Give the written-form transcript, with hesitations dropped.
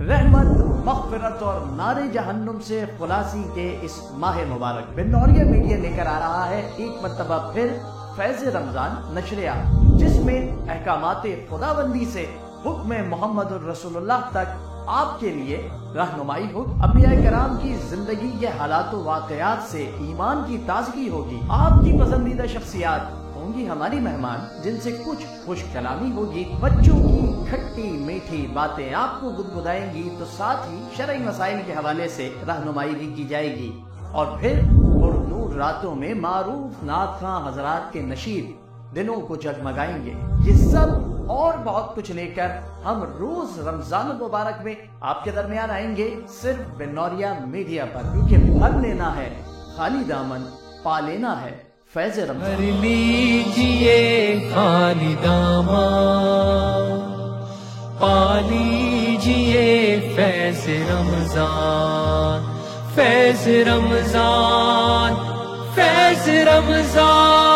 رحمت، مغفرت اور نار جہنم سے خلاصی کے اس ماہ مبارک بنوریا میڈیا لے کر آ رہا ہے ایک مرتبہ پھر فیض رمضان نشریات، جس میں احکامات خداوندی سے حکم محمد الرسول اللہ تک آپ کے لیے رہنمائی ہو، انبیاء کرام کی زندگی کے حالات و واقعات سے ایمان کی تازگی ہوگی، آپ کی پسندیدہ شخصیات ہوں گی ہماری مہمان جن سے کچھ خوش کلامی ہوگی، بچوں کی کھٹی میٹھی باتیں آپ کو گدگدائیں گی، تو ساتھ ہی شرعی مسائل کے حوالے سے رہنمائی بھی کی جائے گی، اور پھر پرنور راتوں میں معروف نعت خواں حضرات کے نشید دنوں کو جگمگائیں گے۔ یہ سب اور بہت کچھ لے کر ہم روز رمضان المبارک میں آپ کے درمیان آئیں گے، صرف بنوریا میڈیا پر، کیونکہ بھر لینا ہے خالی دامن، پا لینا ہے فیض رمضان۔ بھر لیجئے خالی دامن، پا لیجئے فیض رمضان، فیض رمضان، فیض رمضان۔